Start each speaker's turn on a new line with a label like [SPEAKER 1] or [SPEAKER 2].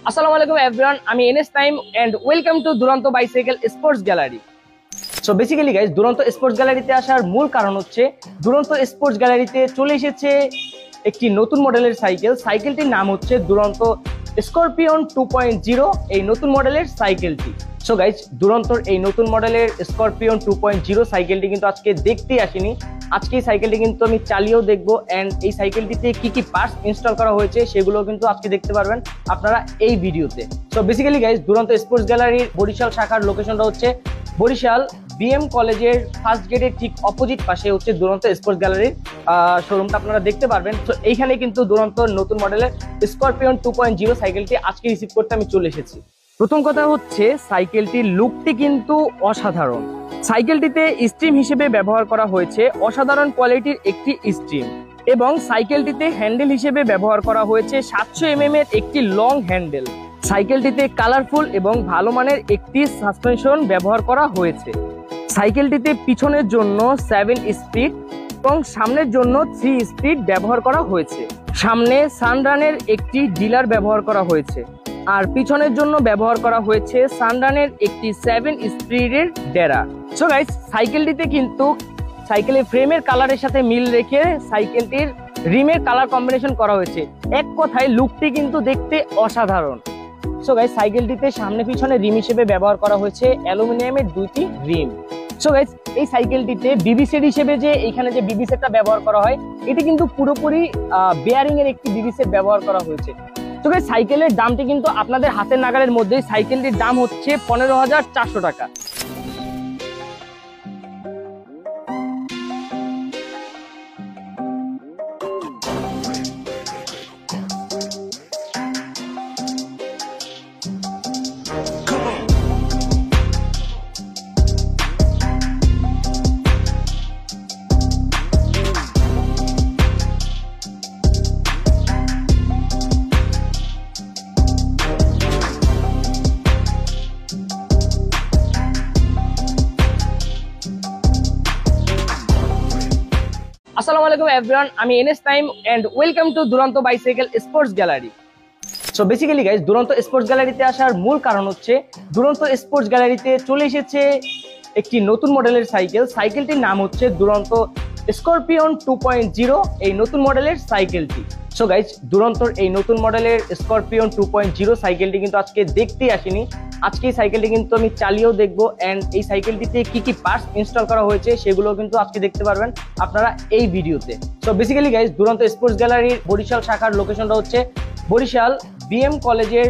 [SPEAKER 1] আসসালামু আলাইকুম এভরিওয়ান, আমি এনএস টাইম and welcome to Duranta bicycle sports gallery. So basically guys, Duranta sports গ্যালারিতে আসার মূল কারণ হচ্ছে দুরন্ত স্পোর্টস গ্যালারিতে চলে এসেছে একটি নতুন মডেলের সাইকেল। সাইকেলটির নাম হচ্ছে দুরন্ত স্করপিয়ন 2.0, এই নতুন মডেলের সাইকেলটি। সো গাইস, দুরন্তর এই নতুন মডেলের স্করপিয়ন 2.0 সাইকেলটি কিন্তু আজকে দেখতে আসিনি। আজকে এই সাইকেলটি কিন্তু আমি চালিয়েও দেখবো এন্ড এই সাইকেলটিতে কি কি পার্টস ইনস্টল করা হয়েছে সেগুলো কিন্তু আজকে দেখতে পারবেন আপনারা এই ভিডিওতে। So basically guys, Duranta sports গ্যালারির বরিশাল শাখার লোকেশনটা হচ্ছে বরিশাল বিএম কলেজের ফার্স্ট গেটের ঠিক অপোজিট পাশে হচ্ছে দুরন্ত স্পোর্টস গ্যালারির শোরুমটা আপনারা দেখতে পারবেন। তো এইখানে কিন্তু দুরন্ত নতুন মডেলের স্করপিয়ন 2.0 সাইকেলটি আজকে রিসিভ করতে আমি চলে এসেছি। প্রথম কথা হচ্ছে সাইকেলটির লুকটি কিন্তু অসাধারণ। সাইকেলটিতে স্ট্রিম হিসেবে ব্যবহার করা হয়েছে অসাধারণ কোয়ালিটির একটি স্ট্রিম, এবং সাইকেলটিতে হ্যান্ডেল হিসেবে ব্যবহার করা হয়েছে 700 mm এর একটি লং হ্যান্ডেল। সাইকেলটিতে কালারফুল এবং ভালো মানের একটি সাসপেনশন ব্যবহার করা হয়েছে। সাইকেলটিতে পিছনের জন্য 7 স্পিড এবং সামনের জন্য 3 স্পিড ব্যবহার করা হয়েছে। সামনে সানরানের একটি ডিলার ব্যবহার করা হয়েছে, আর পিছনের জন্য ব্যবহার করা হয়েছে সানরানের একটি 7 স্পিডের ডেরা। সো গাইস, সাইকেলটিতে কিন্তু সাইকেলের ফ্রেমের কালারের সাথে মিল রেখে সাইকেলটির রিমের কালার কম্বিনেশন করা হয়েছে। এক কথায় লুকটি কিন্তু দেখতে অসাধারণ। সো গাইস, সাইকেলটিতে সামনে পিছনে রিম হিসেবে ব্যবহার করা হয়েছে অ্যালুমিনিয়ামের 2টি রিম। সো গাইস, এই সাইকেলটিতে বিবি সেট হিসেবে যে এখানে যে বিবি সেটটা ব্যবহার করা হয়, এটি কিন্তু পুরোপুরি বেয়ারিং এর একটি বিবি সেট ব্যবহার করা হয়েছে। তো গাইস, সাইকেলের দামটি কিন্তু আপনাদের হাতের নাগালের মধ্যে। সাইকেলটির দাম হচ্ছে 15,400 টাকা। আসসালামু আলাইকুম এভরিওয়ান, আমি এনএস টাইম and welcome to Duranta bicycle sports gallery. So basically guys, Duranta sports গ্যালারিতে আসার মূল কারণ হচ্ছে দুরন্ত স্পোর্টস গ্যালারিতে চলে এসেছে একটি নতুন মডেলের সাইকেল। সাইকেলটির নাম হচ্ছে দুরন্ত স্করপিয়ন 2.0, এই নতুন মডেলের সাইকেলটি। সো গাইস, দুরন্তর এই নতুন মডেলের স্করপিয়ন 2.0 সাইকেলটি কিন্তু আজকে দেখতে আসিনি। আজকে এই সাইকেলটি কিন্তু আমি চালিয়েও দেখবো এন্ড এই সাইকেলটিতে কি কি পার্টস ইনস্টল করা হয়েছে সেগুলো কিন্তু আজকে দেখতে পারবেন আপনারা এই ভিডিওতে। So basically guys, Duranta sports গ্যালারির বরিশাল শাখার লোকেশনটা হচ্ছে বরিশাল বিএম কলেজের